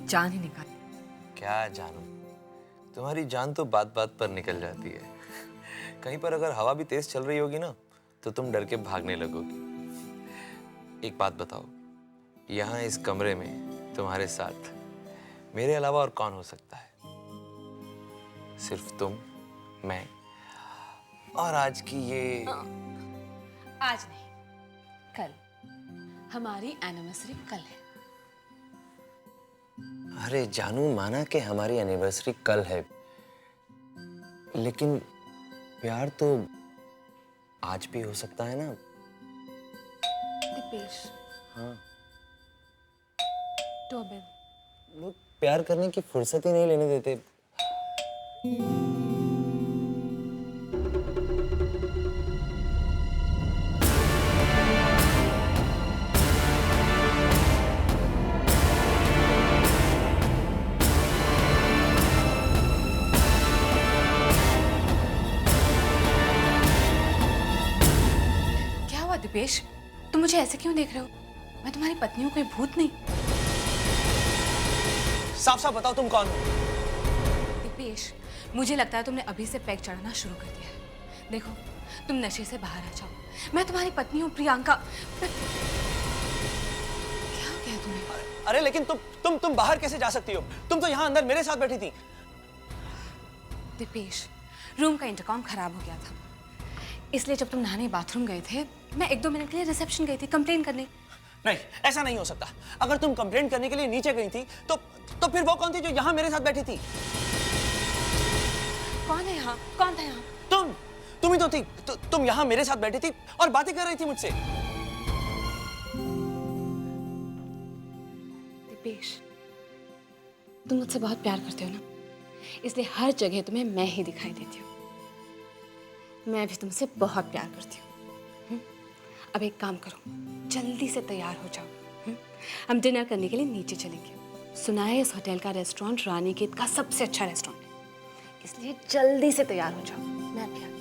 जान ही निकाल। क्या जानू, तुम्हारी जान तो बात बात पर निकल जाती है। कहीं पर अगर हवा भी तेज चल रही होगी ना तो तुम डर के भागने लगोगी। एक बात बताओ, यहाँ इस कमरे में तुम्हारे साथ मेरे अलावा और कौन हो सकता है? सिर्फ तुम, मैं और आज की ये आज नहीं, कल। हमारी एनिवर्सरी कल है। अरे जानू, माना कि हमारी एनिवर्सरी कल है, लेकिन प्यार तो आज भी हो सकता है ना। दीपेश। हाँ, डोरबेल। लोग प्यार करने की फुर्सत ही नहीं लेने देते। क्या हुआ दीपेश? तुम मुझे ऐसे क्यों देख रहे हो? मैं तुम्हारी पत्नी हूँ, कोई भूत नहीं। साफ साफ बताओ तुम कौन हो? दीपेश, मुझे लगता है तुमने अभी से पैक चढ़ाना शुरू कर दिया है। देखो, तुम नशे से बाहर आ जाओ। मैं तुम्हारी पत्नी हूँ प्रियंका। क्या हो गया तुम्हें? अरे लेकिन तुम बाहर कैसे जा सकती हो? तुम तो यहाँ अंदर मेरे साथ बैठी थी। दीपेश, रूम का इंटरकॉम खराब हो गया था, इसलिए जब तुम नहाने बाथरूम गए थे, मैं 1-2 मिनट के लिए रिसेप्शन गई थी कंप्लेन करने। नहीं, ऐसा नहीं हो सकता। अगर तुम कंप्लेंट करने के लिए नीचे गई थी तो फिर वो कौन थी जो यहाँ मेरे साथ बैठी थी? कौन है यहाँ? कौन था यहाँ? तुम ही तो थी। तुम यहाँ मेरे साथ बैठी थी और बातें कर रही थी मुझसे। दीपेश, तुम मुझसे बहुत प्यार करते हो ना, इसलिए हर जगह तुम्हें मैं ही दिखाई देती हूँ। मैं भी तुमसे बहुत प्यार करती हूँ। अब एक काम करो, जल्दी से तैयार हो जाओ। हम डिनर करने के लिए नीचे चलेंगे। सुना है इस होटल का रेस्टोरेंट रानीखेत का सबसे अच्छा रेस्टोरेंट है, इसलिए जल्दी से तैयार हो जाओ। मैं भी आती हूँ।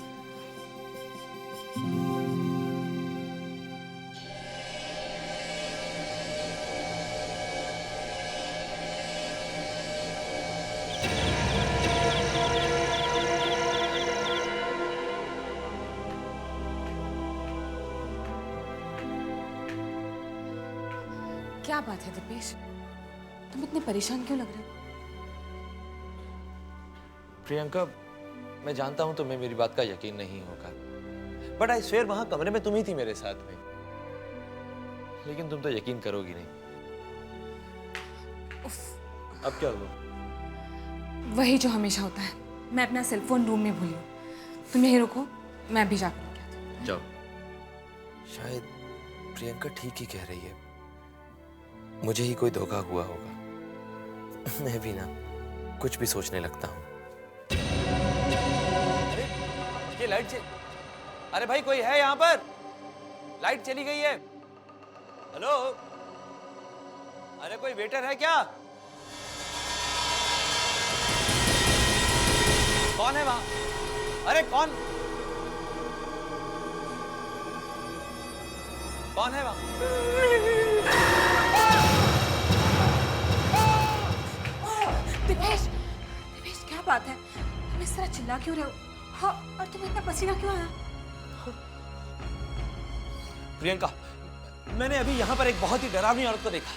क्या बात है दीपेश, तुम इतने परेशान क्यों लग रहे हो? प्रियंका, मैं जानता हूं तुम्हें मेरी बात का यकीन नहीं होगा, बट आई स्वेयर वहां कमरे में तुम ही थी मेरे साथ में। लेकिन तुम तो यकीन करोगी नहीं। अब क्या हुआ? वही जो हमेशा होता है, मैं अपना सेलफोन रूम में भूली हूँ। तुम यहीं रुको, मैं भी जाकर लेके आती हूँ। जाओ। शायद प्रियंका ठीक ही कह रही है, मुझे ही कोई धोखा हुआ होगा। मैं भी ना कुछ भी सोचने लगता हूँ। अरे ये लाइट अरे भाई, कोई है यहाँ पर? लाइट चली गई है। हेलो, अरे कोई वेटर है क्या? कौन है वहां? अरे कौन है वहां? दीपेश, दीपेश क्या बात है? तुम इस तरह चिल्ला क्यों रहे हो? हाँ, और तुम्हें इतना पसीना क्यों आया? प्रियंका, मैंने अभी यहाँ पर एक बहुत ही डरावनी औरत को देखा।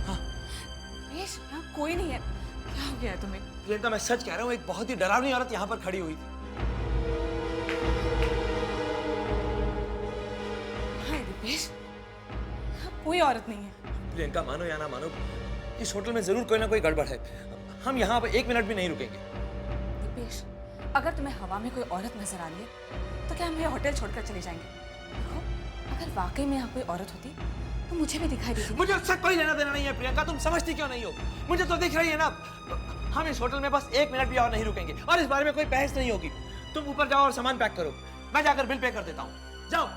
दीपेश, यहाँ कोई नहीं है। क्या हो गया है तुम्हें? प्रियंका, मैं सच कह रहा हूँ, एक बहुत ही डरावनी औरत यहाँ पर खड़ी हुई थी। हाँ दीपेश, यहाँ कोई औरत नहीं है। प्रियंका, मानो या ना मानो, इस होटल में जरूर कोई ना कोई गड़बड़ है। हम यहाँ पर 1 मिनट भी नहीं रुकेंगे। दीपेश, अगर तुम्हें हवा में कोई औरत नजर आ रही है तो क्या हम ये होटल छोड़कर चले जाएंगे? देखो, अगर वाकई में यहाँ कोई औरत होती तो मुझे भी दिखाई देती। मुझे उससे कोई लेना देना नहीं है प्रियंका, तुम समझती क्यों नहीं हो? मुझे तो दिख रही है ना। हम इस होटल में बस 1 मिनट भी और नहीं रुकेंगे और इस बारे में कोई बहस नहीं होगी। तुम ऊपर जाओ और सामान पैक करो, मैं जाकर बिल पे कर देता हूँ। जाओ।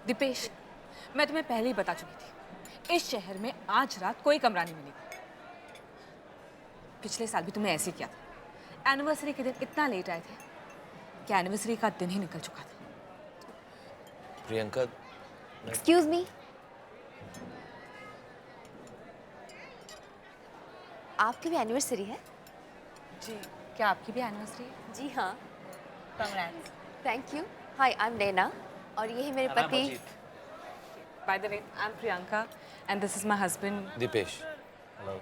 दीपेश, मैं तुम्हें पहले ही बता चुकी थी, इस शहर में आज रात कोई कमरा नहीं मिलेगा। पिछले साल भी तुमने ऐसे ही किया था। एनिवर्सरी के दिन इतना लेट आए थे कि एनिवर्सरी का दिन ही निकल चुका था। प्रियंका, एक्सक्यूज मी, आपकी भी एनिवर्सरी है? जी, क्या आपकी भी एनिवर्सरी है? जी हाँ। Congrats. Thank you. Hi, I am Naina और ये है मेरे पति। By the way, I am Priyanka and this is my husband Deepesh. Hello.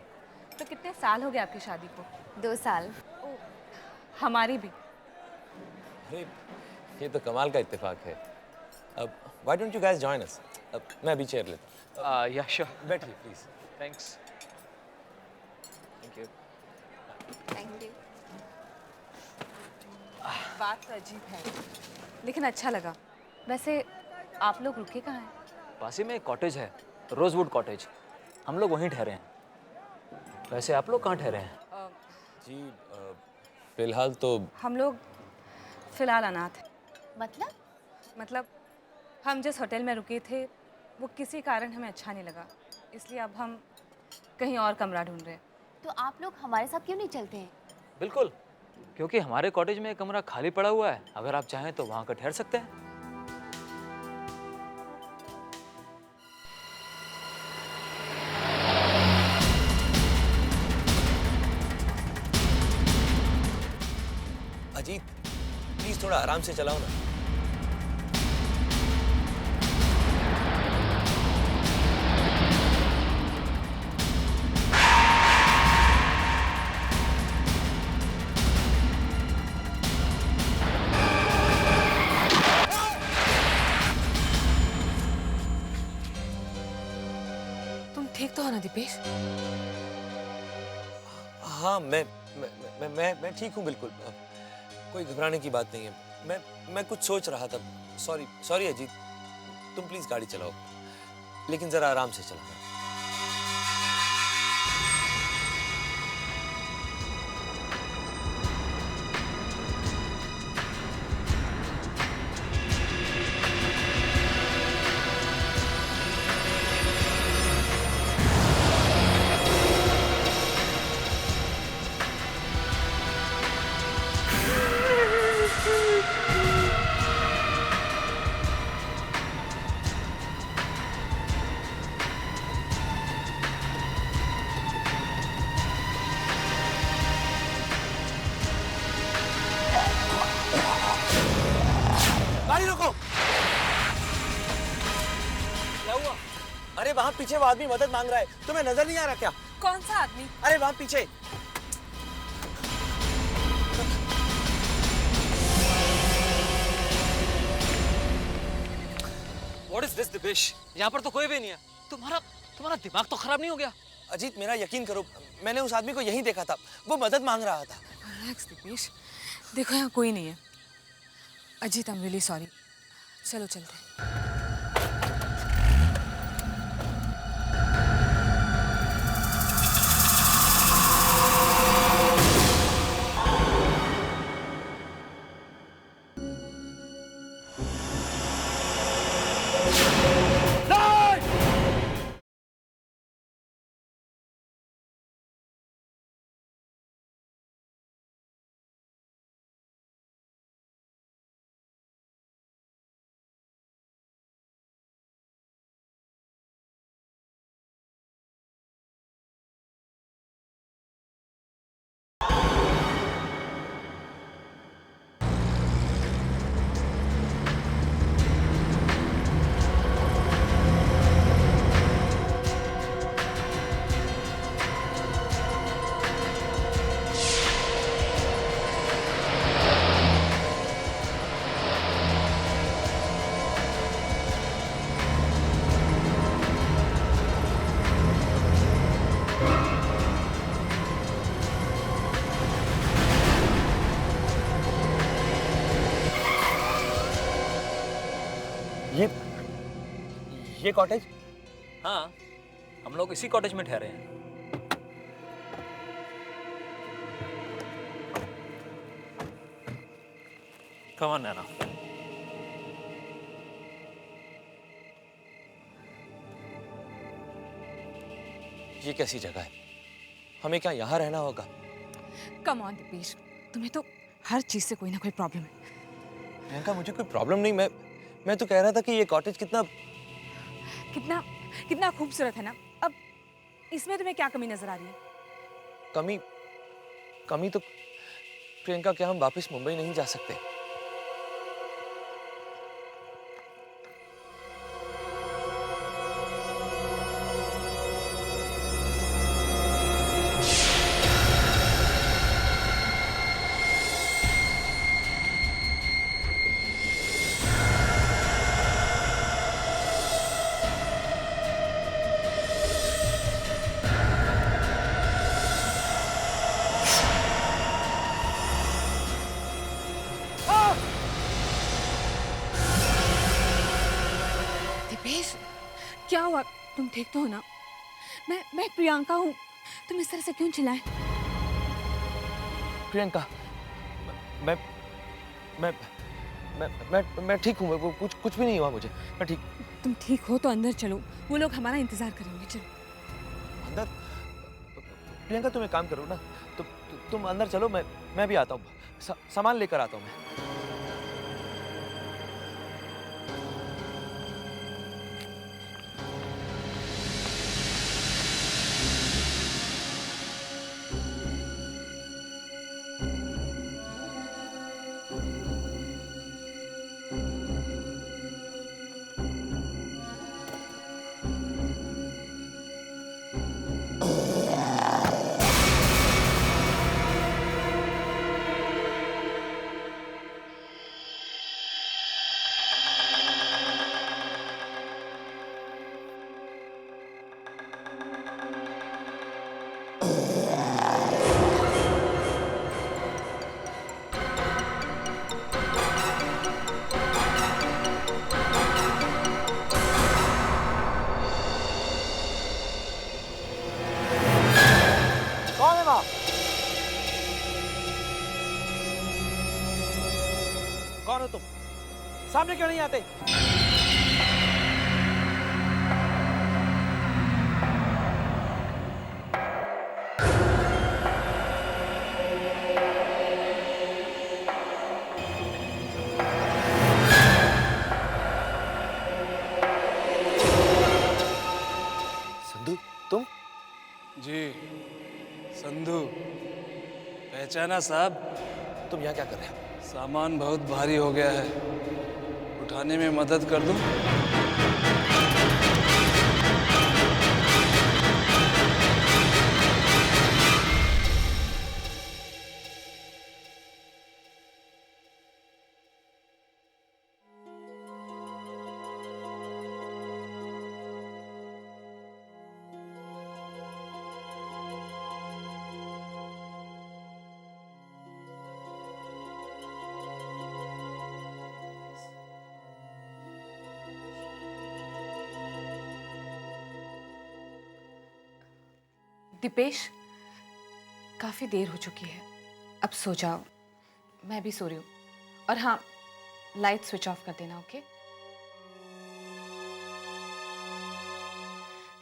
तो कितने साल हो गए आपकी शादी को? 2 साल। हमारी भी। अरे ये तो कमाल का इत्तेफाक है। अब why don't you guys join us? अब मैं अभी चेयर लेता हूँ। या श्योर, बैठिए please. Thanks. Thank you. Thank you. बात तो अजीब है लेकिन अच्छा लगा। वैसे आप लोग रुके कहाँ हैं? पास ही में एक कॉटेज है, रोजवुड कॉटेज। हम लोग वहीं ठहरे हैं। वैसे आप लोग कहाँ ठहरे हैं? जी फिलहाल तो हम लोग फिलहाल अनाथ हैं। मतलब हम जिस होटल में रुके थे वो किसी कारण हमें अच्छा नहीं लगा, इसलिए अब हम कहीं और कमरा ढूंढ रहे हैं। तो आप लोग हमारे साथ क्यों नहीं चलते हैं? बिल्कुल, क्योंकि हमारे कॉटेज में एक कमरा खाली पड़ा हुआ है। अगर आप चाहें तो वहाँ का ठहर सकते हैं। अजीत प्लीज थोड़ा आराम से चलाओ ना। तुम ठीक तो हो ना दीपेश? हाँ मैं ठीक हूँ बिल्कुल। कोई घबराने की बात नहीं है। मैं कुछ सोच रहा था। सॉरी अजीत, तुम प्लीज गाड़ी चलाओ, लेकिन जरा आराम से चलाना। गाड़ी रोको। क्या हुआ? अरे वहाँ पीछे वो आदमी मदद मांग रहा है, तुम्हें नजर नहीं आ रहा क्या? कौन सा आदमी? अरे वहाँ पीछे। What is this, Dipesh? यहाँ पर तो कोई भी नहीं है। तुम्हारा दिमाग तो खराब नहीं हो गया? अजीत मेरा यकीन करो, मैंने उस आदमी को यहीं देखा था, वो मदद मांग रहा था। रिलैक्स दीपेश, देखो यहाँ कोई नहीं है। Ajit, I am really sorry. चलो चलते हैं। ये कॉटेज? हाँ, हम लोग इसी कॉटेज में ठहरे हैं। Come on, नैना। ये कैसी जगह है? हमें क्या यहाँ रहना होगा? कम ऑन दीपेश, तुम्हें तो हर चीज से कोई ना कोई प्रॉब्लम है। प्रियंका मुझे कोई प्रॉब्लम नहीं, मैं तो कह रहा था कि ये कॉटेज कितना कितना कितना खूबसूरत है ना। अब इसमें तुम्हें क्या कमी नजर आ रही है? कमी तो प्रियंका, क्या हम वापस मुंबई नहीं जा सकते? दिपेश, क्या हुआ? तुम ठीक तो हो ना? मैं प्रियंका हूँ, तुम इस तरह से क्यों चिल्लाए? प्रियंका, मैं मैं मैं ठीक हूँ। वो कुछ भी नहीं हुआ मुझे, मैं ठीक। तुम ठीक हो तो अंदर चलो, वो लोग हमारा इंतजार करेंगे। चलो अंदर? प्रियंका तुम एक काम करो ना, तुम अंदर चलो, मैं भी आता हूँ, सामान लेकर आता हूँ मैं। कौन हो तुम? सामने क्यों नहीं आते? संधू, तुम? जी, संधू। पहचाना साहब? तुम यहाँ क्या कर रहे हो? सामान बहुत भारी हो गया है, उठाने में मदद कर दूं? दिपेश, काफी देर हो चुकी है, अब सो जाओ। मैं भी सो रही हूँ। और हाँ, लाइट स्विच ऑफ कर देना, ओके?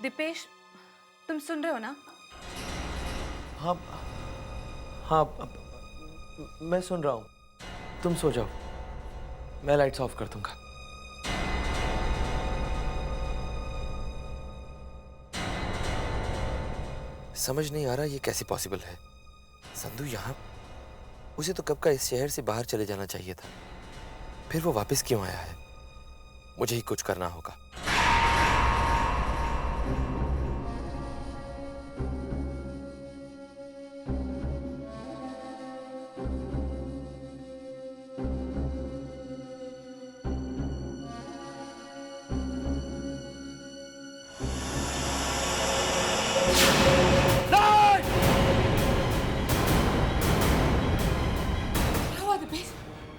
दिपेश, तुम सुन रहे हो ना? हाँ हाँ, मैं सुन रहा हूँ। तुम सो जाओ, मैं लाइट्स ऑफ कर दूंगा। समझ नहीं आ रहा ये कैसे पॉसिबल है। संधू यहाँ, उसे तो कब का इस शहर से बाहर चले जाना चाहिए था, फिर वो वापस क्यों आया है? मुझे ही कुछ करना होगा।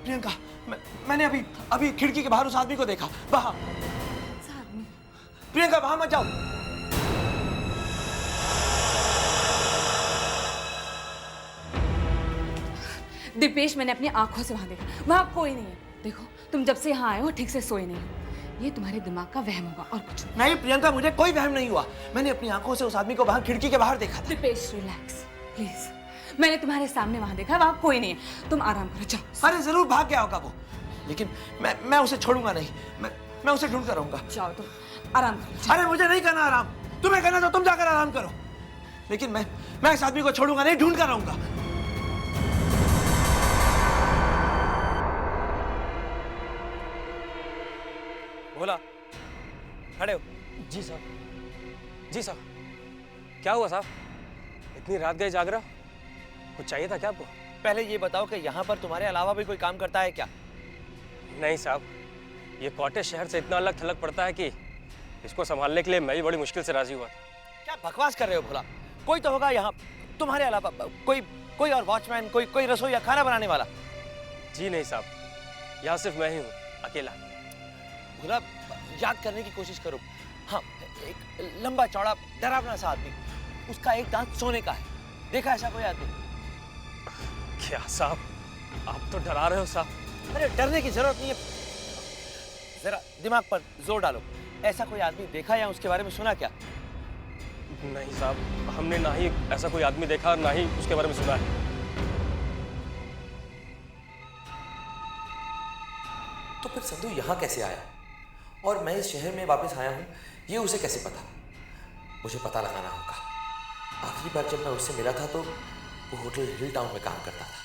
प्रियंका, मैंने अभी खिड़की के बाहर उस आदमी को देखा, वहां। प्रियंका, वहां मत जाओ। दिपेश, मैंने अपनी आंखों से वहां देखा, वहां कोई नहीं है। देखो, तुम जब से यहाँ आए हो ठीक से सोए नहीं हो। ये तुम्हारे दिमाग का वहम होगा और कुछ नहीं प्रियंका, मुझे कोई वहम नहीं हुआ। मैंने अपनी आंखों से उस आदमी को वहां खिड़की के बाहर देखा था। Dipesh, relax please. मैंने तुम्हारे सामने वहां देखा, वहां कोई नहीं है। तुम आराम करो, जाओ। अरे जरूर भाग गया होगा वो, लेकिन मैं उसे छोड़ूंगा नहीं। मैं उसे ढूंढ कर रहूंगा। जाओ तुम, आराम करो, जाओ। अरे मुझे नहीं करना आराम, तुम्हें करना तो तुम जाकर आराम करो, लेकिन मैं इस आदमी को छोड़ूंगा नहीं, ढूंढ कर रहूंगा। बोला, खड़े हो। जी साहब। जी साहब, क्या हुआ साहब? इतनी रात गए जाग रहे हो? कुछ चाहिए था क्या आपको? पहले ये बताओ कि यहाँ पर तुम्हारे अलावा भी कोई काम करता है क्या? नहीं साहब, ये कॉटेज शहर से इतना अलग थलग पड़ता है कि इसको संभालने के लिए मैं भी बड़ी मुश्किल से राजी हुआ था। क्या बकवास कर रहे हो भोला? कोई तो होगा यहाँ तुम्हारे अलावा, कोई और वॉचमैन, कोई रसोई या खाना बनाने वाला। जी नहीं साहब, यहाँ सिर्फ मैं ही हूँ, अकेला। भोला, याद करने की कोशिश करो। हाँ, एक लंबा चौड़ा डरावना सा आदमी, उसका एक दांत सोने का है। देखा ऐसा कोई आदमी? क्या साहब, आप तो डरा रहे हो साहब। अरे डरने की जरूरत नहीं है, जरा दिमाग पर जोर डालो। ऐसा कोई आदमी देखा या उसके बारे में सुना क्या? नहीं साहब, हमने ना ही ऐसा कोई आदमी देखा, ना ही उसके बारे में सुना है। तो फिर संधू यहाँ कैसे आया? और मैं इस शहर में वापस आया हूँ, ये उसे कैसे पता? मुझे पता लगाना होगा। आखिरी बार जब मैं उससे मिला था तो वो होटल हिल टाउन में काम करता था,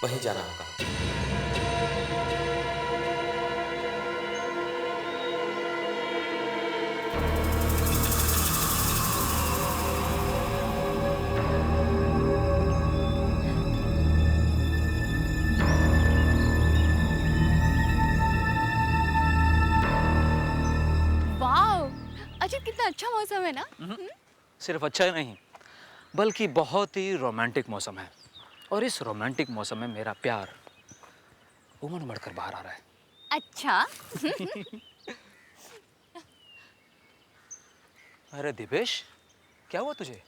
वहीं जाना होगा। वाह, अजय कितना अच्छा मौसम है ना। सिर्फ अच्छा ही नहीं, बल्कि बहुत ही रोमांटिक मौसम है। और इस रोमांटिक मौसम में मेरा प्यार उमड़ उमड़ कर बाहर आ रहा है। अच्छा। अरे दिपेश, क्या हुआ तुझे?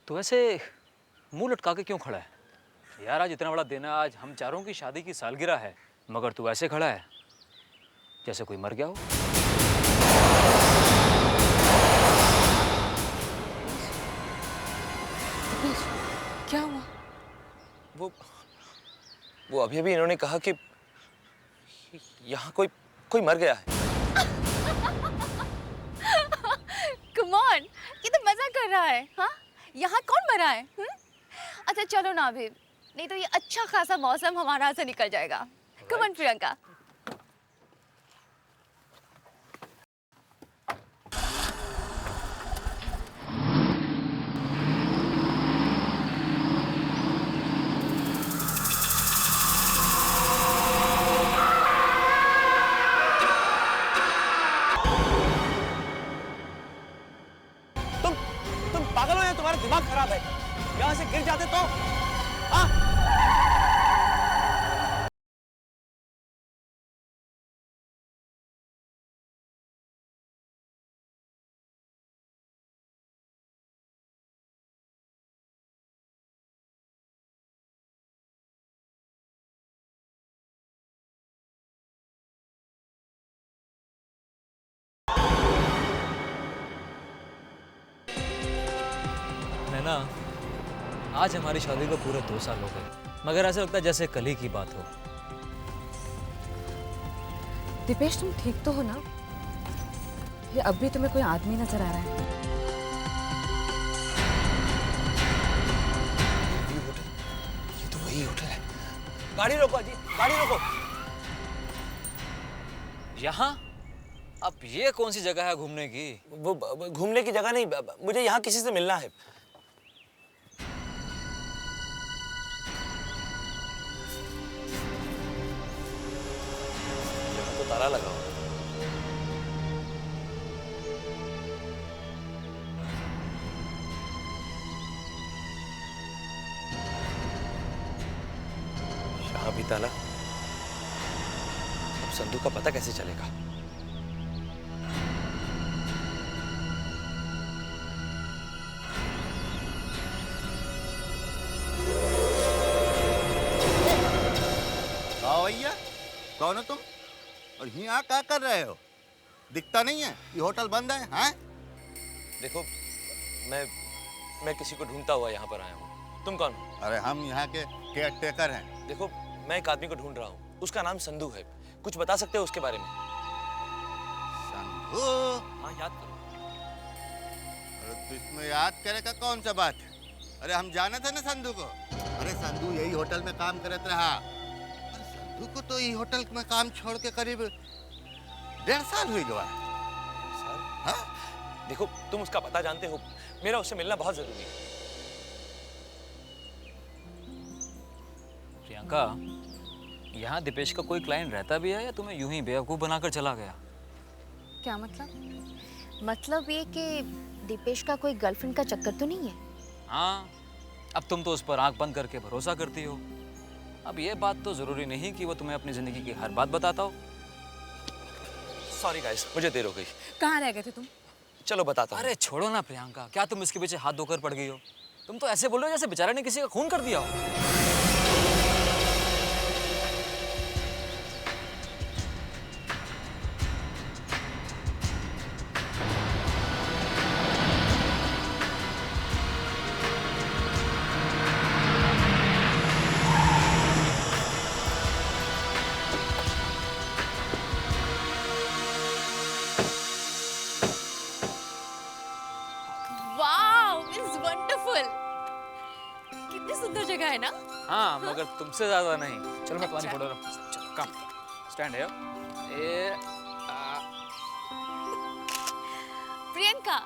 तू ऐसे मुंह लटका के क्यों खड़ा है? यार आज इतना बड़ा दिन है, आज हम चारों की शादी की सालगिरह है, मगर तू ऐसे खड़ा है जैसे कोई मर गया हो। क्या हुआ? वो अभी इन्होंने कहा कि यहाँ कोई मर गया है। कम ऑन, ये तो मजा कर रहा है। हाँ, यहाँ कौन मरा है? अच्छा चलो ना अभी, नहीं तो ये अच्छा खासा मौसम हमारा यहाँ से निकल जाएगा। Come on Priyanka. तुम पागल हो या तुम्हारा दिमाग खराब है? यहाँ से गिर जाते तो? हाँ? नैना, आज हमारी शादी को पूरे 2 साल हो गए, मगर ऐसा लगता है जैसे कल ही की बात हो। दीपेश, तुम ठीक तो हो ना? ये अब भी तुम्हें कोई आदमी नजर आ रहा है? ये तो वही होटल है। गाड़ी रोको अजी, गाड़ी रोको। यहाँ? अब ये कौन सी जगह है घूमने की? वो घूमने की जगह नहीं, मुझे यहाँ किसी से मिलना है। यहाँ तो ताला लगा हुआ है। यहाँ भी ताला। अब संधू का पता कैसे चलेगा? आओ भैया, कौन हो तुम और यहाँ क्या कर रहे हो? दिखता नहीं है, ये होटल बंद है। हैं? देखो, मैं किसी को ढूंढता हुआ यहाँ पर आया हूँ। तुम कौन हो? अरे हम यहाँ के केयर टेकर हैं। देखो, मैं एक आदमी को ढूंढ रहा हूँ, उसका नाम संधू है। कुछ बता सकते हो उसके बारे में? संधू? हाँ, याद करो। अरे तो इसमें याद करे का कौन सा बात है? अरे हम जाने थे ना संधू को। अरे संधू यही होटल में काम करत रहा। अरे संधू को तो यही होटल में काम छोड़ के करीब 1.5 साल हुई गवा। सर, हाँ? देखो, तुम उसका पता जानते हो, मेरा उससे मिलना बहुत जरूरी है। प्रियंका, यहाँ दीपेश का कोई क्लाइंट रहता भी है या तुम्हें यूं ही बेवकूफ़ बनाकर चला गया? क्या मतलब? मतलब ये कि दीपेश का कोई गर्लफ्रेंड का चक्कर तो नहीं है? हाँ, अब तुम तो उस पर आंख बंद करके भरोसा करती हो। अब ये बात तो ज़रूरी नहीं कि वो तुम्हें अपनी ज़िंदगी की हर बात बताता हो। सॉरी गाइस, मुझे देर हो गई। कहाँ रह गए थे तुम? चलो बताता हूँ। अरे छोड़ो ना प्रियंका, क्या तुम इसके पीछे हाथ धोकर पड़ गई हो? तुम तो ऐसे बोल रहे हो जैसे बेचारे ने किसी का खून कर दिया हो। Wow, it's wonderful. कितनी सुंदर जगह है ना? हाँ, मगर तुमसे ज़्यादा नहीं। चलो मैं तुम्हारी अच्छा। फोटो। चलो कम, स्टैंड है। ये प्रियंका,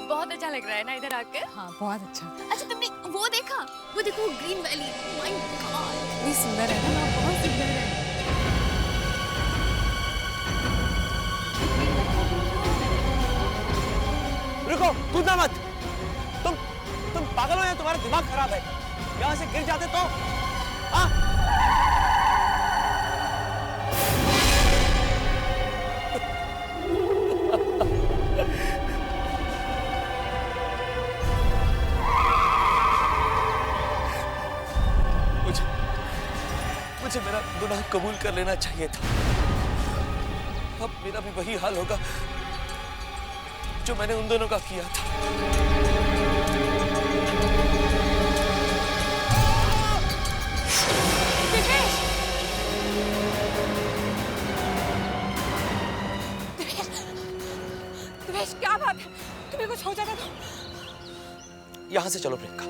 बहुत अच्छा लग रहा है ना इधर आके? हाँ, बहुत अच्छा। अच्छा, तुमने वो देखा? वो देखो, ग्रीन वैली। माय गॉड, इतनी सुंदर है ना, बहुत सुंदर है। रुको, कूदना मत। तुम पागल हो या तुम्हारा दिमाग खराब है? यहाँ से गिर जाते तो? हाँ? मुझे मेरा गुनाह कबूल कर लेना चाहिए था। अब मेरा भी वही हाल होगा जो मैंने उन दोनों का किया था। दिपेश, क्या बात है? तुम्हें कुछ हो जाता तो? यहां से चलो प्रियंका।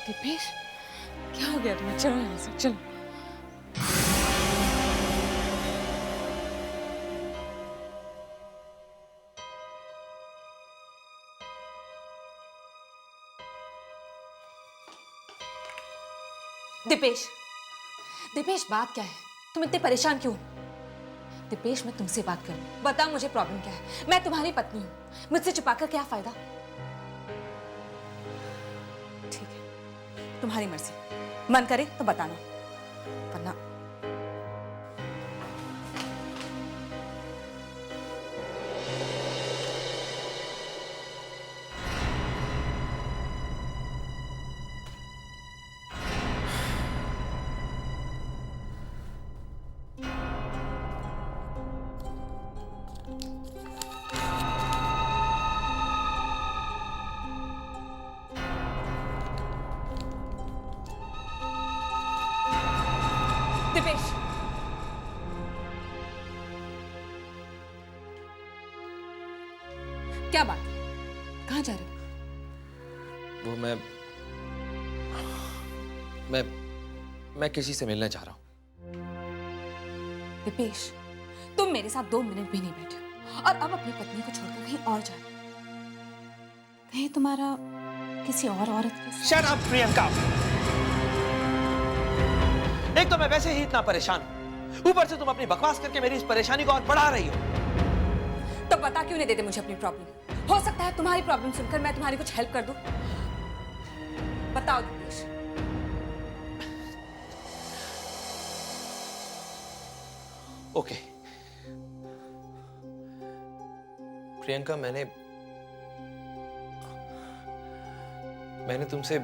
दिपेश, क्या हो गया तुम्हें? चलो यहाँ से, चलो। दिपेश, दिपेश, बात क्या है? तुम इतने परेशान क्यों? दिपेश, मैं तुमसे बात करूं। बताओ मुझे प्रॉब्लम क्या है? मैं तुम्हारी पत्नी हूं, मुझसे छुपाकर क्या फायदा? ठीक है, तुम्हारी मर्जी। मन करे तो बताना, वरना दिपेश, क्या बात? कहाँ जा रहे हो? वो मैं किसी से मिलना चाह रहा हूँ। दिपेश, तुम मेरे साथ 2 मिनट भी नहीं बैठे हो और अब अपनी पत्नी को छोड़कर कहीं और जा रहे हो। कहीं तुम्हारा किसी और औरत के साथ? Shut up Priyanka. एक तो मैं वैसे ही इतना परेशान हूं, ऊपर से तुम अपनी बकवास करके मेरी इस परेशानी को और बढ़ा रही हो। तो बता क्यों नहीं देते मुझे अपनी प्रॉब्लम? हो सकता है तुम्हारी प्रॉब्लम सुनकर मैं तुम्हारी कुछ हेल्प कर दूं। बताओ दिपेश। ओके प्रियंका, मैंने मैंने तुमसे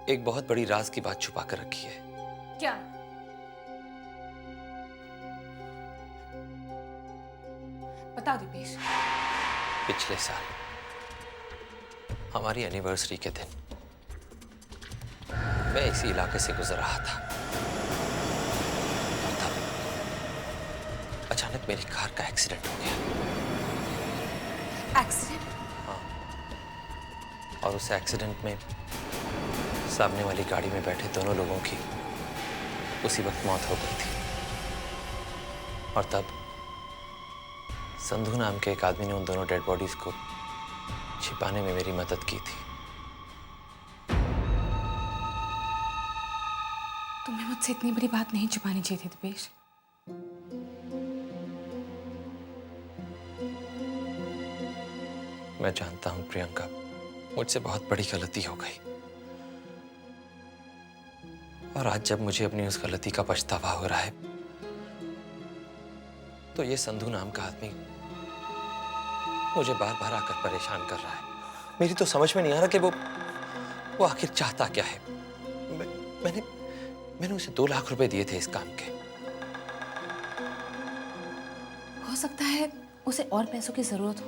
एक बहुत बड़ी राज की बात छुपा कर रखी है। क्या? बता दीपेश। पिछले साल हमारी एनिवर्सरी के दिन मैं इसी इलाके से गुजर रहा था और तब अचानक मेरी कार का एक्सीडेंट हो गया। एक्सीडेंट? और उस एक्सीडेंट में सामने वाली गाड़ी में बैठे दोनों लोगों की उसी वक्त मौत हो गई थी। और तब संधू नाम के एक आदमी ने उन दोनों डेड बॉडीज को छिपाने में मेरी मदद की थी। तुम्हें मुझसे इतनी बड़ी बात नहीं छुपानी चाहिए थी दीपेश। मैं जानता हूं प्रियंका, मुझसे बहुत बड़ी गलती हो गई। और आज जब मुझे अपनी उस गलती का पछतावा हो रहा है तो ये संधू नाम का आदमी मुझे बार बार आकर परेशान कर रहा है। मेरी तो समझ में नहीं आ रहा कि वो आखिर चाहता क्या है। मैंने उसे 2 लाख रुपए दिए थे इस काम के। हो सकता है उसे और पैसों की जरूरत हो।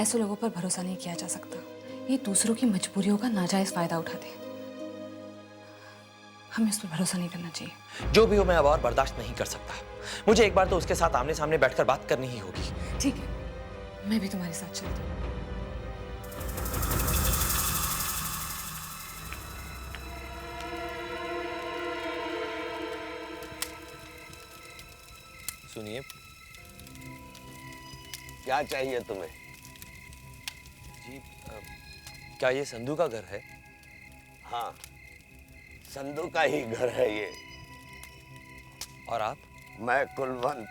ऐसे लोगों पर भरोसा नहीं किया जा सकता। ये दूसरों की मजबूरियों का नाजायज फायदा उठाते हैं। हमें उस पर भरोसा नहीं करना चाहिए। जो भी हो, मैं अब और बर्दाश्त नहीं कर सकता। मुझे एक बार तो उसके साथ आमने सामने बैठकर बात करनी ही होगी। ठीक है, मैं भी तुम्हारे साथ चलती हूँ। सुनिए, क्या चाहिए तुम्हें? जी क्या ये संधू का घर है? हाँ, संधू का ही घर है ये। और आप? मैं कुलवंत,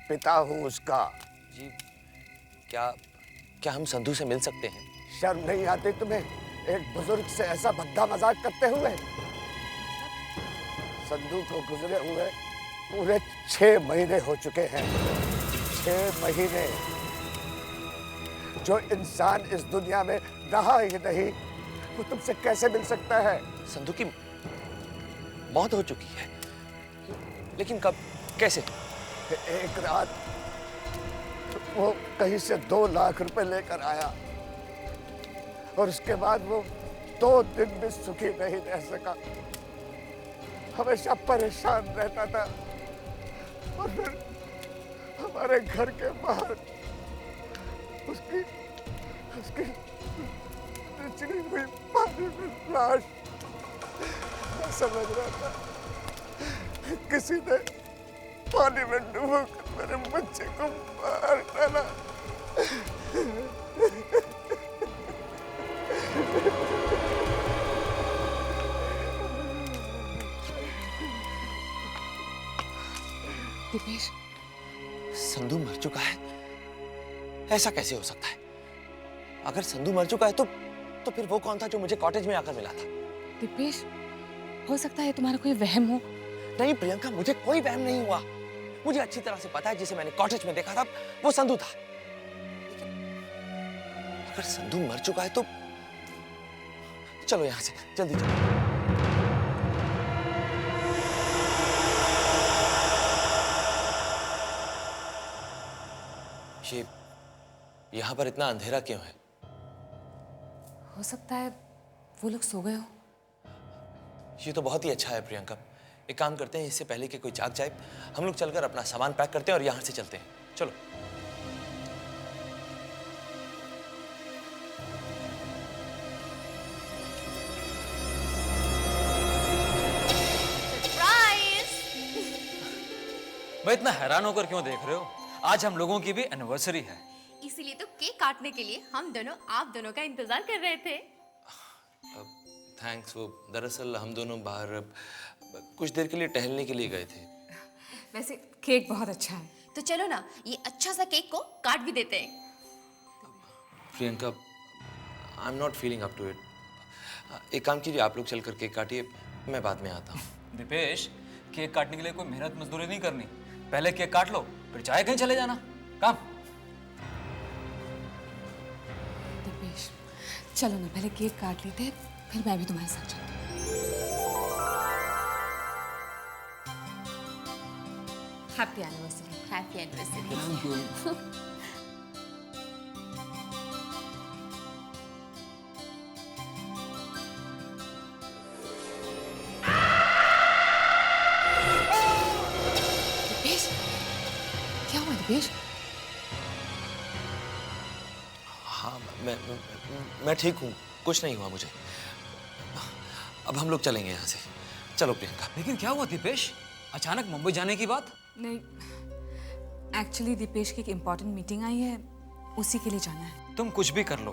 पिता हूँ उसका। जी क्या हम संधू से मिल सकते हैं? शर्म नहीं आती तुम्हें एक बुजुर्ग से ऐसा भद्दा मजाक करते हुए? संधू को गुजरे हुए पूरे 6 महीने हो चुके हैं। 6 महीने। जो इंसान इस दुनिया में रहा ही नहीं, वो तुमसे कैसे मिल सकता है? संधू की मौत हो चुकी है, लेकिन कब, कैसे? एक रात वो कहीं से 2 लाख रुपए लेकर आया और उसके बाद वो 2 दिन भी सुखी नहीं रह सका। हमेशा परेशान रहता था और फिर हमारे घर के बाहर उसकी चिड़ी हुई पानी में लाश। मैं समझ रहा था किसी ने पानी में डूबोकर मेरे बच्चे को मार डाला। दीपेश, संधू मर चुका है? ऐसा कैसे हो सकता है? अगर संधू मर चुका है तो फिर वो कौन था जो मुझे कॉटेज में आकर मिला था? दीपेश, हो सकता है तुम्हारा कोई वहम हो। नहीं प्रियंका, मुझे कोई वहम नहीं हुआ। मुझे अच्छी तरह से पता है जिसे मैंने कॉटेज में देखा था वो संधू था। लेकिन अगर संधू मर चुका है तो चलो यहां से जल्दी चलो। ये यहां पर इतना अंधेरा क्यों है? हो सकता है वो लोग सो गए हो। ये तो बहुत ही अच्छा है प्रियंका। एक काम करते हैं, इससे पहले कि कोई जाग जाए, हम लोग चलकर अपना सामान पैक करते हैं और यहां से चलते हैं। चलो। मैं इतना हैरान होकर क्यों देख रहे हो? आज हम लोगों की भी एनिवर्सरी है। इसीलिए तो केक काटने के लिए हम दोनों आप दोनों का इंतजार कर रहे थे। थैंक्स। वो दरअसल हम दोनों बाहर कुछ देर के लिए टहलने के लिए गए थे। वैसे केक बहुत अच्छा है। तो चलो ना, ये अच्छा सा केक को काट भी देते हैं। Priyanka, I am not feeling up to it. एक काम कीजिए, आप लोग चलकर केक काटिए, मैं बाद में आता हूँ। दीपेश, केक काटने के लिए कोई मेहनत मजदूरी नहीं करनी। पहले केक काट लो, फिर चाहे कहीं चले जाना। काम। चलो ना पहले केक काट लेते हैं, फिर मैं भी तुम्हारे साथ चलती हूँ। Happy anniversary. Happy anniversary. Dipesh, क्या हुआ दिपेश? हाँ मैं ठीक हूँ, कुछ नहीं हुआ मुझे। अब हम लोग चलेंगे यहाँ से। चलो प्रियंका। लेकिन क्या हुआ दीपेश, अचानक मुंबई जाने की बात? नहीं, एक्चुअली दीपेश की एक इम्पोर्टेंट मीटिंग आई है, उसी के लिए जाना है। तुम कुछ भी कर लो,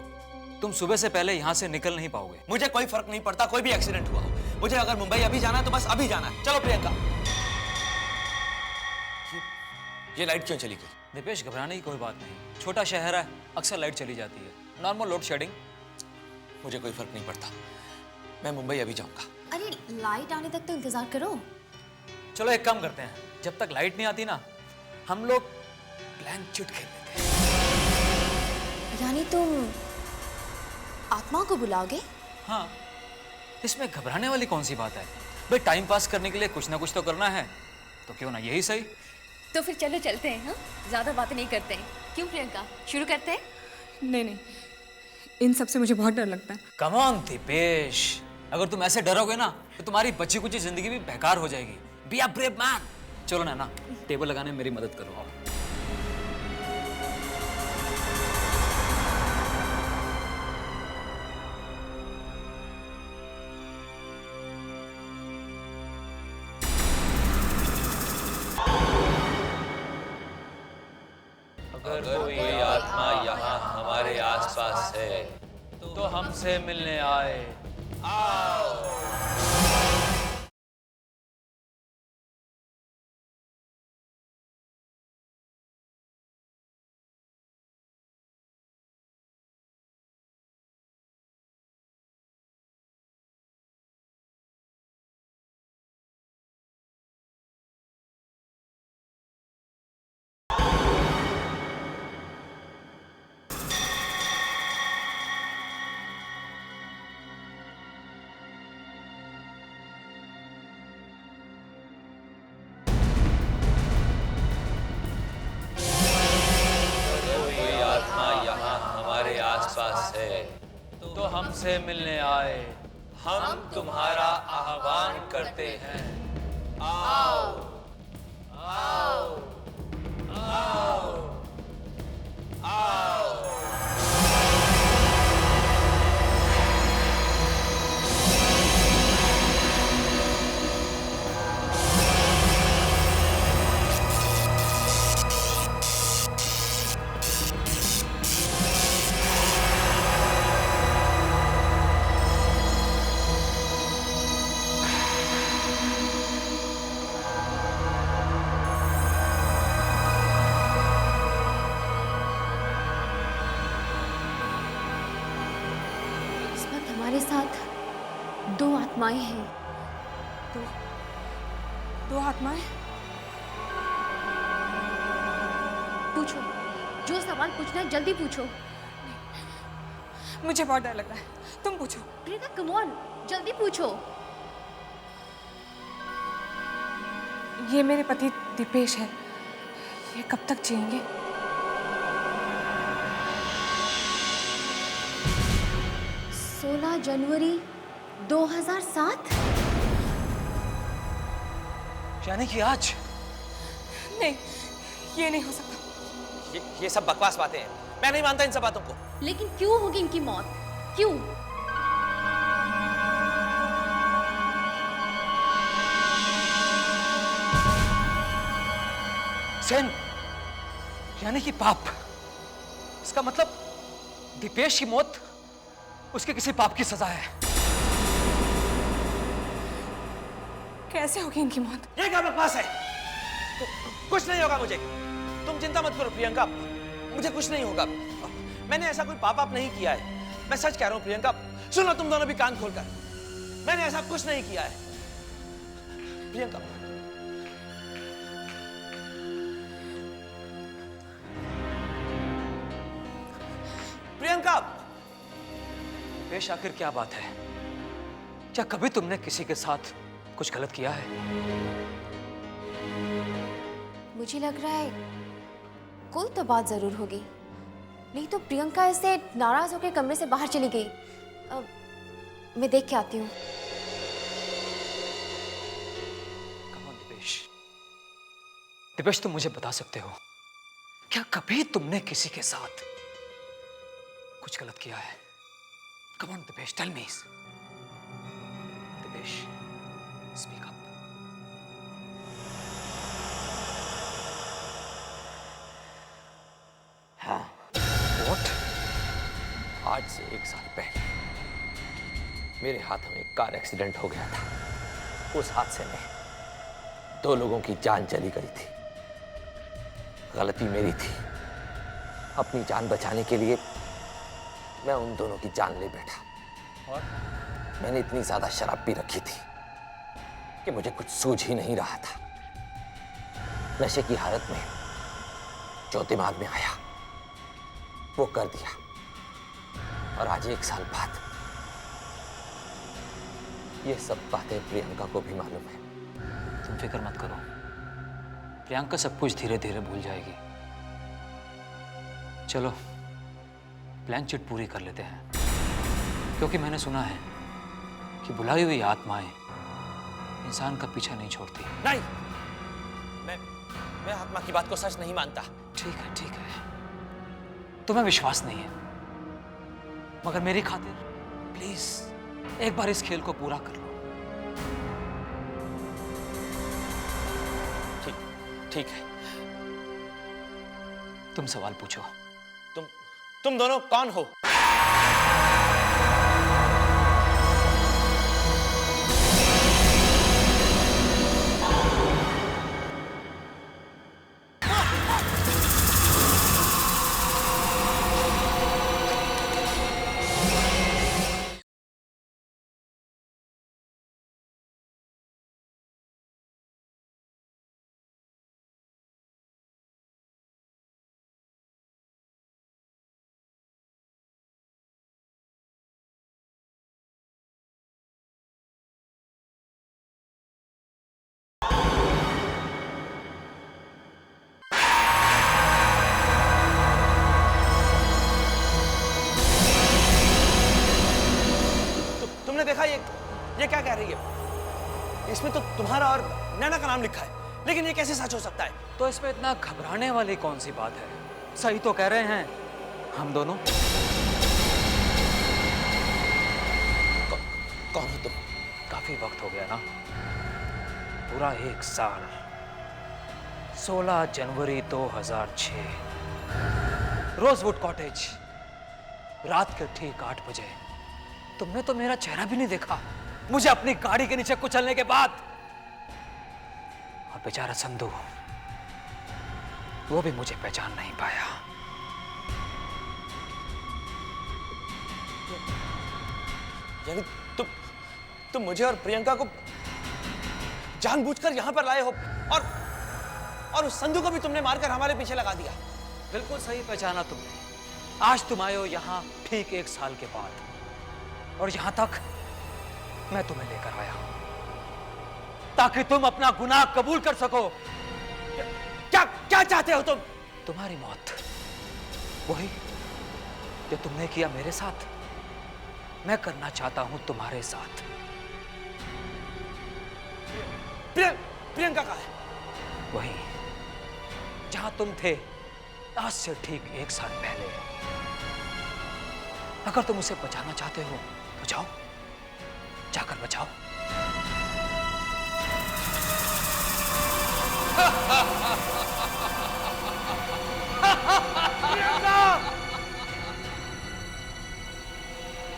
तुम सुबह से पहले यहाँ से निकल नहीं पाओगे। मुझे कोई फर्क नहीं पड़ता, कोई भी एक्सीडेंट हुआ हो। मुझे अगर मुंबई अभी जाना है तो बस अभी जाना है। चलो प्रियंका। ये लाइट क्यों चली गई? दीपेश घबराने की कोई बात नहीं, छोटा शहर है, अक्सर लाइट चली जाती है, नॉर्मल लोड शेडिंग। मुझे कोई फर्क नहीं पड़ता, मैं मुंबई अभी जाऊंगा। अरे लाइट आने तक तो इंतजार करो। चलो एक काम करते हैं, जब तक लाइट नहीं आती ना, हम लोग ब्लैंक चिट खेल लेते हैं। यानी तुम आत्मा को बुलाओगे? हाँ, इसमें घबराने वाली कौन सी बात है भाई, टाइम पास करने के लिए कुछ ना कुछ तो करना है, तो क्यों ना यही सही। तो फिर चलो चलते हैं। हाँ, ज्यादा बातें नहीं करते हैं। क्यों प्रियंका, शुरू करते हैं? नहीं नहीं, इन सब से मुझे बहुत डर लगता है। कम ऑन दीपेश, अगर तुम ऐसे डरोगे ना तो तुम्हारी बची कुची जिंदगी भी बेकार हो जाएगी। Be a brave man. चलो ना, टेबल लगाने में मेरी मदद करो। आओ। अगर कोई आत्मा यहाँ हमारे आसपास है तो हमसे मिलने आए। आसपास है तो हमसे मिलने आए। हम तुम्हारा आह्वान करते हैं, आओ आओ आओ आओ। हमारे साथ दो आत्माएं हैं। दो आत्माएं? पूछो, जो सवाल पूछना है जल्दी पूछो। मुझे बहुत डर लग रहा है, तुम पूछो। प्रियंका कम ऑन, जल्दी पूछो। ये मेरे पति दीपेश है, ये कब तक जिएंगे? जनवरी 2007। यानी कि आज? नहीं, ये नहीं हो सकता। ये सब बकवास बातें हैं, मैं नहीं मानता इन सब बातों को। लेकिन क्यों होगी इनकी मौत? क्यों? सेन, यानी कि पाप। इसका मतलब दीपेश की मौत उसके किसी पाप की सजा है। कैसे होगी इनकी मौत? ये क्या बकवास है? कुछ नहीं होगा मुझे, तुम चिंता मत करो प्रियंका, मुझे कुछ नहीं होगा। मैंने ऐसा कोई पाप नहीं किया है, मैं सच कह रहा हूं प्रियंका। सुनो तुम दोनों भी कान खोलकर, मैंने ऐसा कुछ नहीं किया है प्रियंका। प्रियंका, दिपेश, आखिर क्या बात है? क्या कभी तुमने किसी के साथ कुछ गलत किया है? मुझे लग रहा है कोई तो बात जरूर होगी, नहीं तो प्रियंका ऐसे नाराज होकर कमरे से बाहर चली गई। मैं देख के आती हूँ। कम ऑन दिपेश, दिपेश तुम मुझे बता सकते हो, क्या कभी तुमने किसी के साथ कुछ गलत किया है? Come on Dipesh, tell me. Dipesh, speak up. हाँ। व्हाट? आज से 1 साल पहले मेरे हाथों में एक कार एक्सीडेंट हो गया था। उस हादसे में 2 लोगों की जान चली गई थी। गलती मेरी थी। अपनी जान बचाने के लिए मैं उन दोनों की जान ले बैठा। और मैंने इतनी ज्यादा शराब पी रखी थी कि मुझे कुछ सूझ ही नहीं रहा था। नशे की हालत में जो दिमाग में आया वो कर दिया। और आज 1 साल बाद ये सब बातें प्रियंका को भी मालूम है। तुम फिक्र मत करो, प्रियंका सब कुछ धीरे धीरे भूल जाएगी। चलो प्लान चिट पूरी कर लेते हैं, क्योंकि मैंने सुना है कि बुलाई हुई आत्माएं इंसान का पीछा नहीं छोड़ती। नहीं, मैं आत्मा की बात को सच नहीं मानता। ठीक है, ठीक है, तुम्हें विश्वास नहीं है, मगर मेरी खातिर प्लीज एक बार इस खेल को पूरा कर लो। ठीक है। तुम सवाल पूछो। तुम दोनों कौन हो? तुमने देखा ये क्या कह रही है? इसमें तो तुम्हारा और नैना का नाम लिखा है, लेकिन ये कैसे सच हो सकता है? तो इसमें इतना घबराने वाली कौन सी बात है? सही तो कह रहे हैं हम दोनों। कौन हो तुम? काफी वक्त हो गया ना, पूरा 1 साल। 16 जनवरी 2006, रोजवुड कॉटेज, रात के ठीक 8 बजे। तुमने तो मेरा चेहरा भी नहीं देखा मुझे अपनी गाड़ी के नीचे कुचलने के बाद। और बेचारा संधू, वो भी मुझे पहचान नहीं पाया। यानी तुम मुझे और प्रियंका को जानबूझकर यहां पर लाए हो, और उस संधू को भी तुमने मारकर हमारे पीछे लगा दिया। बिल्कुल सही पहचाना तुमने। आज तुम आए हो यहाँ ठीक 1 साल के बाद, और यहां तक मैं तुम्हें लेकर आया हूं ताकि तुम अपना गुनाह कबूल कर सको। क्या चाहते हो तुम? तुम्हारी मौत, वही जो तुमने किया मेरे साथ, मैं करना चाहता हूं तुम्हारे साथ। प्रियंका कहाँ है? वही जहां तुम थे आज से ठीक 1 साल पहले। अगर तुम उसे बचाना चाहते हो तो जाओ, जाकर बचाओ।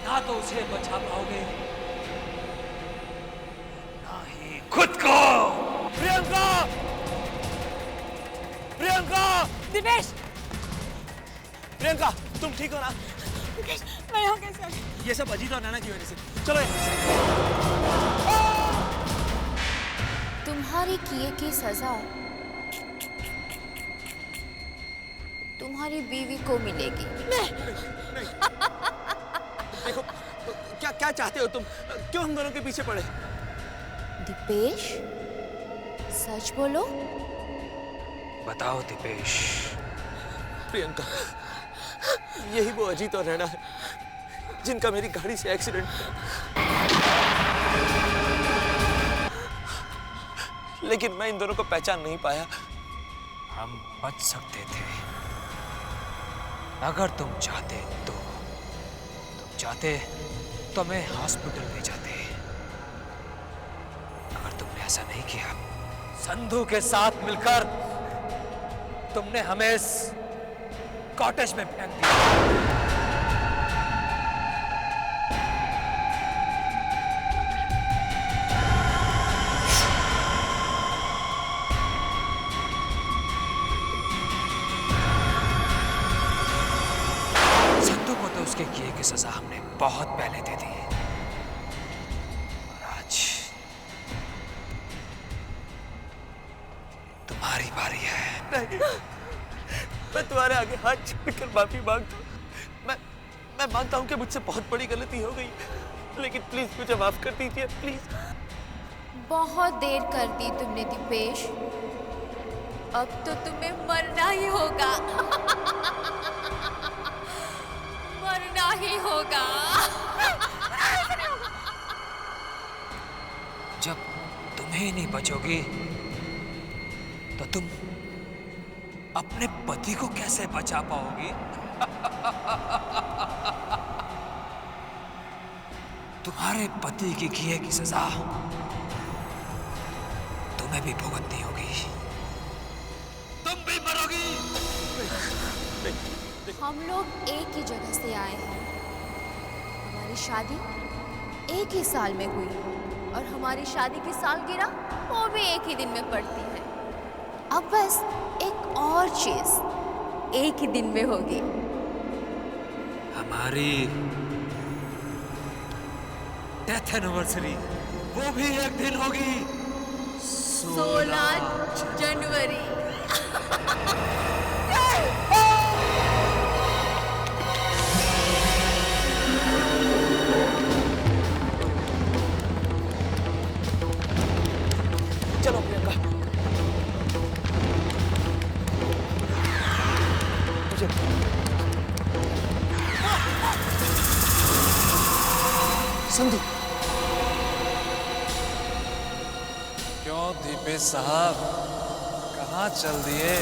ना तो उसे बचा पाओगे, ना ही खुद को। प्रियंका! प्रियंका! दिपेश! प्रियंका, तुम ठीक हो ना? मैं यहाँ कैसे आ गई? ये सब अजीत और नैना की वजह से। चलो तुम्हारे किए की सजा तुम्हारी बीवी को मिलेगी। देखो क्या क्या चाहते हो तुम? क्यों हम दोनों के पीछे पड़े? दीपेश, सच बोलो। बताओ दीपेश। प्रियंका, यही वो अजीत और रैना है जिनका मेरी गाड़ी से एक्सीडेंट हुआ। लेकिन मैं इन दोनों को पहचान नहीं पाया। हम बच सकते थे अगर तुम चाहते तो। तुम चाहते तो मैं हॉस्पिटल ले जाते। अगर तुमने ऐसा नहीं किया, संधू के साथ मिलकर तुमने हमें इस कॉटेज में फेंक दिया। उसके किए की सजा हमने बहुत पहले दे दी और आज तुम्हारी बारी है। नहीं, मैं तुम्हारे आगे हाथ जोड़कर माफी मांगता हूँ। मैं मानता हूँ कि मुझसे बहुत बड़ी गलती हो गई, लेकिन प्लीज मुझे माफ कर दीजिए, प्लीज। बहुत देर कर दी तुमने दीपेश, अब तो तुम्हें मरना ही होगा। मरना ही होगा। जब तुम्हें नहीं बचोगी तो तुम अपने पति को कैसे बचा पाओगी? तुम्हारे पति की किए की सजा तुम्हें भी भुगतनी होगी। तुम भी मरोगी। हम लोग एक ही जगह से आए हैं। हमारी शादी एक ही साल में हुई और हमारी शादी की सालगिरह वो भी एक ही दिन में पड़ती है। अब बस एक और चीज एक ही दिन में होगी। हमारी डेथ एनिवर्सरी वो भी एक दिन होगी। 16 जनवरी। चलो प्रियंका, संधू। क्यों दीपेश साहब, कहाँ चल दिए?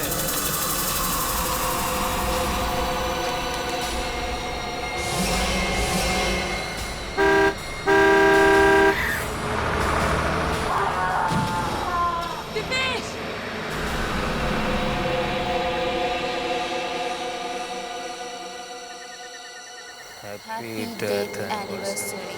Happy death anniversary.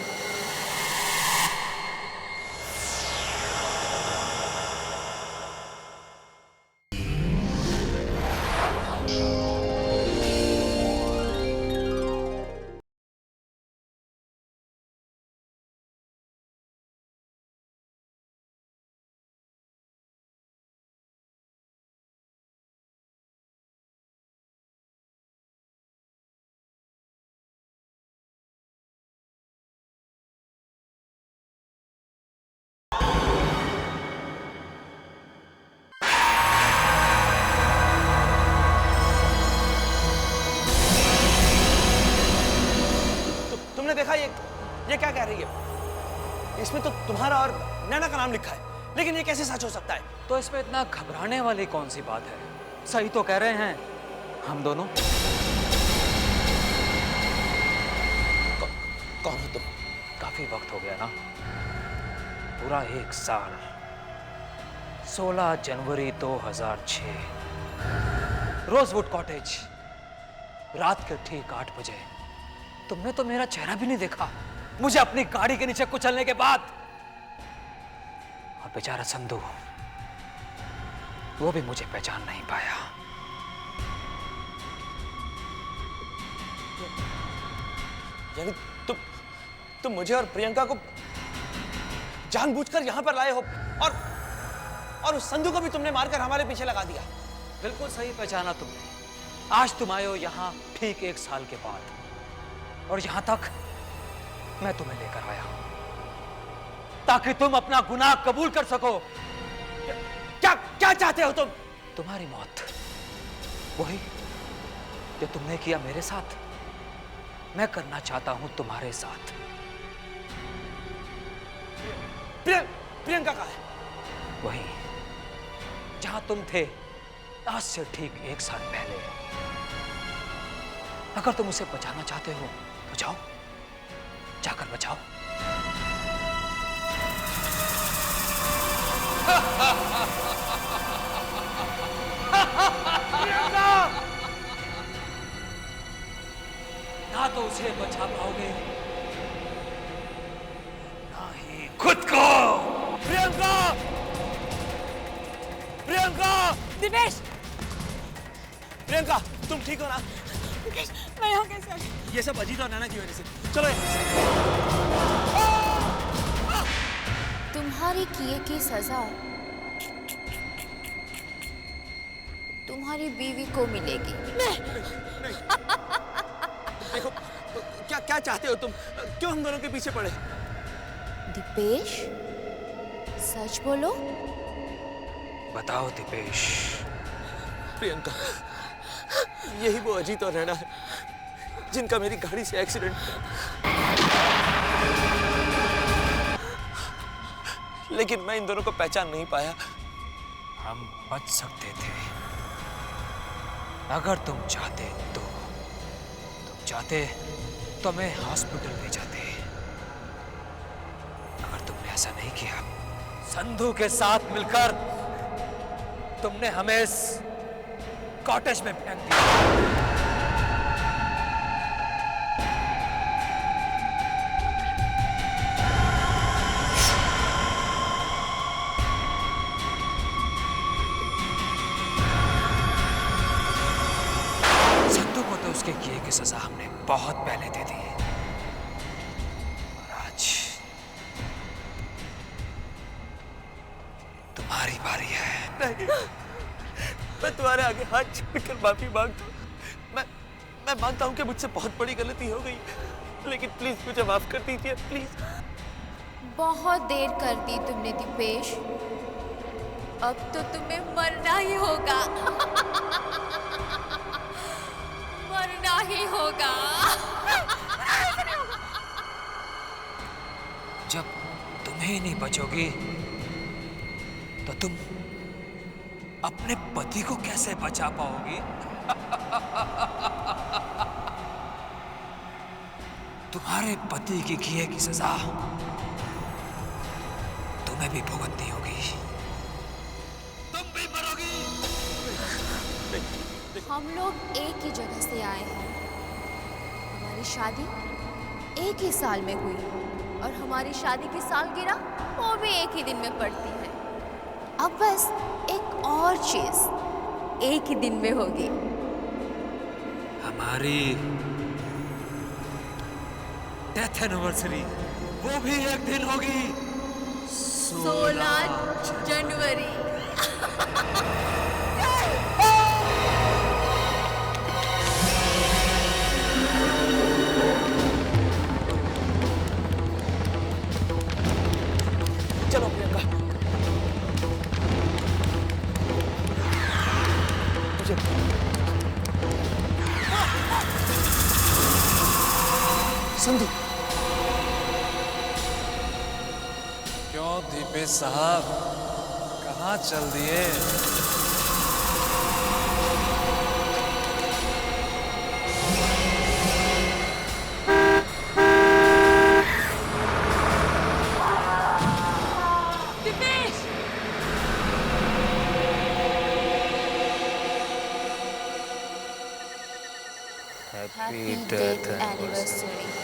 तुमने देखा ये क्या कह रही है? इसमें तो तुम्हारा और नैना का नाम लिखा है, लेकिन ये कैसे सच हो सकता है? तो इसमें इतना घबराने वाली कौन सी बात है? सही तो कह रहे हैं हम दोनों। कौन हो तुम? काफी वक्त हो गया ना, पूरा 1 साल। 16 जनवरी 2006, रोजवुड कॉटेज, रात के ठीक 8 बजे। तुमने तो मेरा चेहरा भी नहीं देखा, मुझे अपनी गाड़ी के नीचे कुचलने के बाद। और बेचारा संधू, वो भी मुझे पहचान नहीं पाया। यानी तुम मुझे और प्रियंका को जानबूझकर यहां पर लाए हो, और उस संधू को भी तुमने मारकर हमारे पीछे लगा दिया। बिल्कुल सही पहचाना तुमने। आज तुम आए हो यहाँ ठीक 1 साल के बाद, और यहाँ तक मैं तुम्हें लेकर आया हूं ताकि तुम अपना गुनाह कबूल कर सको। क्या क्या चाहते हो तुम? तुम्हारी मौत, वही जो तुमने किया मेरे साथ, मैं करना चाहता हूं तुम्हारे साथ। प्रियंका कहाँ है? वही जहां तुम थे आज से ठीक 1 साल पहले। अगर तुम उसे बचाना चाहते हो तो जाओ, जाकर बचाओ। ना तो उसे बचा पाओगे, ना ही खुद को। प्रियंका! प्रियंका! दिपेश! प्रियंका, तुम ठीक हो ना? दिपेश, मैं यहाँ कैसे आ गई? ये सब अजीत और नैना की वजह से। चलो यहाँ से। तुम्हारे किए की सजा तुम्हारी बीवी को मिलेगी। देखो, क्या क्या चाहते हो तुम? क्यों हम दोनों के पीछे पड़े? दीपेश, सच बोलो। बताओ दीपेश। प्रियंका, यही वो अजीत और नैना है जिनका मेरी गाड़ी से एक्सीडेंट हुआ। लेकिन मैं इन दोनों को पहचान नहीं पाया। हम बच सकते थे अगर तुम चाहते तो। तुम चाहते तो मैं हॉस्पिटल ले जाते। अगर तुमने ऐसा नहीं किया, संधू के साथ मिलकर तुमने हमें इस कॉटेज में फेंक दिया। उसके किए की सजा हमने बहुत पहले दे दी और आज तुम्हारी बारी है। नहीं, मैं तुम्हारे आगे हाथ जोड़कर माफी मांगता हूँ। मैं मानता हूँ कि मुझसे बहुत बड़ी गलती हो गई, लेकिन प्लीज मुझे माफ कर दीजिए, प्लीज। बहुत देर कर दी तुमने दीपेश, अब तो तुम्हें मरना ही होगा। मरना ही होगा। जब तुम्हें नहीं बचोगी तो तुम अपने पति को कैसे बचा पाओगी? तुम्हारे पति की किए की सजा तुम्हें भी भुगतनी होगी। तुम भी मरोगी। हम लोग एक ही जगह से आए हैं। हमारी शादी एक ही साल में हुई और हमारी शादी की सालगिरह वो भी एक ही दिन में पड़ती है। अब बस एक और चीज एक ही दिन में होगी। हमारी डेथ एनिवर्सरी वो भी एक दिन होगी। 16 जनवरी। चलो प्रियंका, संधू। क्यों दीपेश साहब, कहाँ चल दिए? Happy death anniversary.